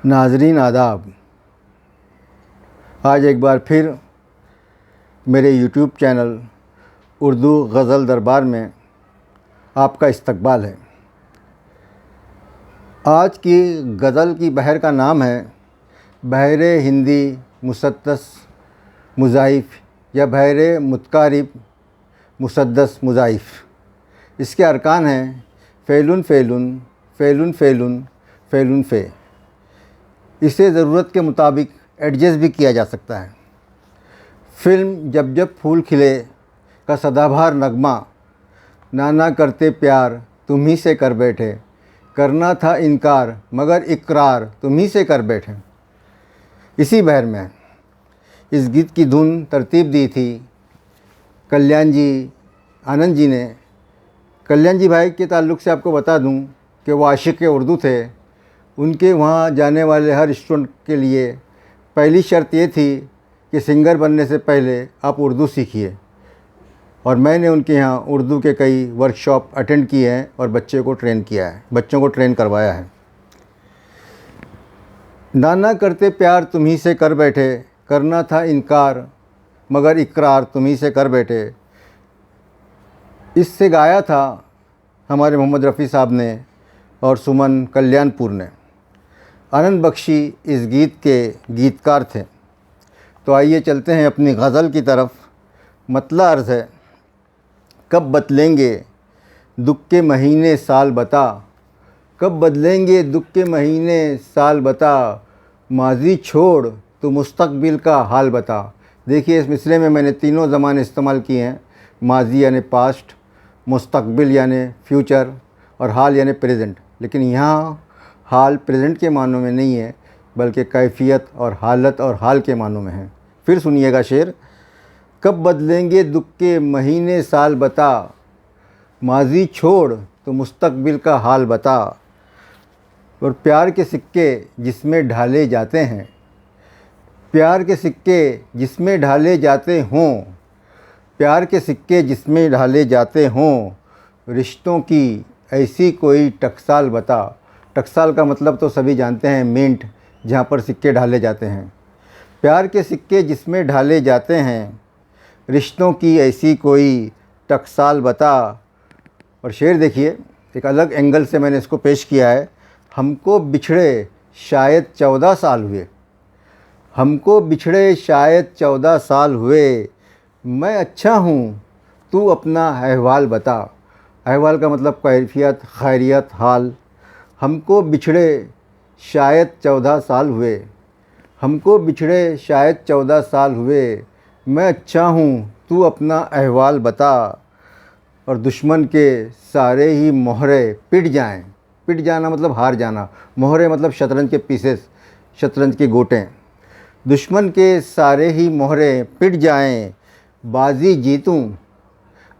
नाजरीन आदाब। आज एक बार फिर मेरे यूट्यूब चैनल उर्दू गज़ल दरबार में आपका इस्तकबाल है। आज की गज़ल की बहर का नाम है बहरे हिंदी मुसद्दस मुज़ाइफ़ या बहरे मुतकारिब मुसद्दस मुज़ाइफ़। इसके अरकान हैं फ़ेलुन फ़ेलुन फ़ेलुन फ़ेलुन फ़ेलुन फ़े। इसे ज़रूरत के मुताबिक एडजस्ट भी किया जा सकता है। फ़िल्म जब जब फूल खिले का सदाबहार नगमा, नाना करते प्यार तुम ही से कर बैठे, करना था इनकार मगर इकरार तुम ही से कर बैठे। इसी बहर में इस गीत की धुन तरतीब दी थी कल्याण जी आनंद जी ने। कल्याण जी भाई के ताल्लुक़ से आपको बता दूं कि वो आशिक़ उर्दू थे। उनके वहाँ जाने वाले हर स्टूडेंट के लिए पहली शर्त ये थी कि सिंगर बनने से पहले आप उर्दू सीखिए, और मैंने उनके यहाँ उर्दू के कई वर्कशॉप अटेंड किए हैं और बच्चों को ट्रेन करवाया है। नाना करते प्यार तुम ही से कर बैठे, करना था इनकार मगर इकरार तुम ही से कर बैठे। इससे गाया था हमारे मोहम्मद रफ़ी साहब ने और सुमन कल्याणपुर ने। आनंद बख्शी इस गीत के गीतकार थे। तो आइए चलते हैं अपनी गज़ल की तरफ। मतला अर्ज़ है, कब बदलेंगे दुख के महीने साल बता, कब बदलेंगे दुख के महीने साल बता, माज़ी छोड़ तो मुस्तक़बिल का हाल बता। देखिए इस मिसरे में मैंने तीनों ज़माने इस्तेमाल किए हैं। माज़ी यानी पास्ट, मुस्तक़बिल यानी फ्यूचर और हाल यानी प्रेजेंट। लेकिन यहाँ हाल प्रेजेंट के मानों में नहीं है बल्कि कैफियत और हालत और हाल के मानों में है। फिर सुनिएगा शेर, कब बदलेंगे दुख के महीने साल बता, माज़ी छोड़ तो मुस्तक़बिल का हाल बता। और प्यार के सिक्के जिसमें ढाले जाते हैं, प्यार के सिक्के जिसमें ढाले जाते हों, प्यार के सिक्के जिसमें ढाले जाते हों, रिश्तों की ऐसी कोई टकसाल बता। टकसाल का मतलब तो सभी जानते हैं, मिंट, जहाँ पर सिक्के ढाले जाते हैं। प्यार के सिक्के जिसमें ढाले जाते हैं, रिश्तों की ऐसी कोई टकसाल बता। और शेर देखिए, एक अलग एंगल से मैंने इसको पेश किया है। हमको बिछड़े शायद 14 साल हुए, हमको बिछड़े शायद 14 साल हुए, मैं अच्छा हूँ तू अपना अहवाल बता। अहवाल का मतलब कैफियत, खैरियत, हाल। हमको बिछड़े शायद 14 साल हुए, हमको बिछड़े शायद 14 साल हुए, मैं अच्छा हूँ तू अपना अहवाल बता। और दुश्मन के सारे ही मोहरे पिट जाएं, पिट जाना मतलब हार जाना, मोहरे मतलब शतरंज के पीसेस, शतरंज के गोटें। दुश्मन के सारे ही मोहरे पिट जाएं, बाजी जीतूं,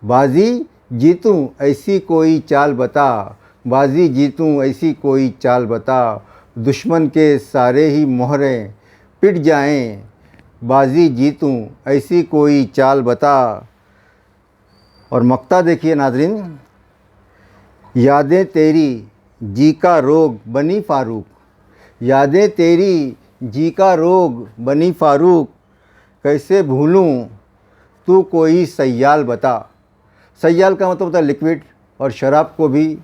बाजी जीतूं ऐसी कोई चाल बता, बाजी जीतूं ऐसी कोई चाल बता। दुश्मन के सारे ही मोहरे पिट जाएं, बाजी जीतूं ऐसी कोई चाल बता। और मक्ता देखिए नाज़रीन, यादें तेरी जी का रोग बनी फ़ारूक, यादें तेरी जी का रोग बनी फ़ारूक, कैसे भूलूं तू कोई सय्याल बता। सय्याल का मतलब होता है लिक्विड, और शराब को भी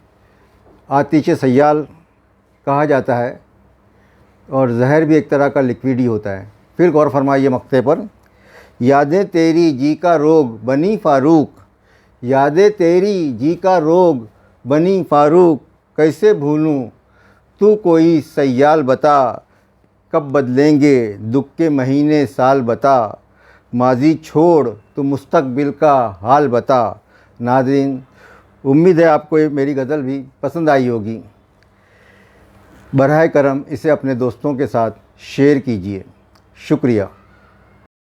आतिश सय्याल कहा जाता है, और जहर भी एक तरह का लिक्विड ही होता है। फिर गौर फरमाइए मक्ते पर, यादें तेरी जी का रोग बनी फ़ारूक, यादें तेरी जी का रोग बनी फ़ारूक, कैसे भूलूं तू कोई सय्याल बता, कब बदलेंगे दुख के महीने साल बता, माज़ी छोड़ तो मुस्तक़बिल का हाल बता। नाज़रीन, उम्मीद है आपको ये मेरी गज़ल भी पसंद आई होगी। बराह करम इसे अपने दोस्तों के साथ शेयर कीजिए। शुक्रिया।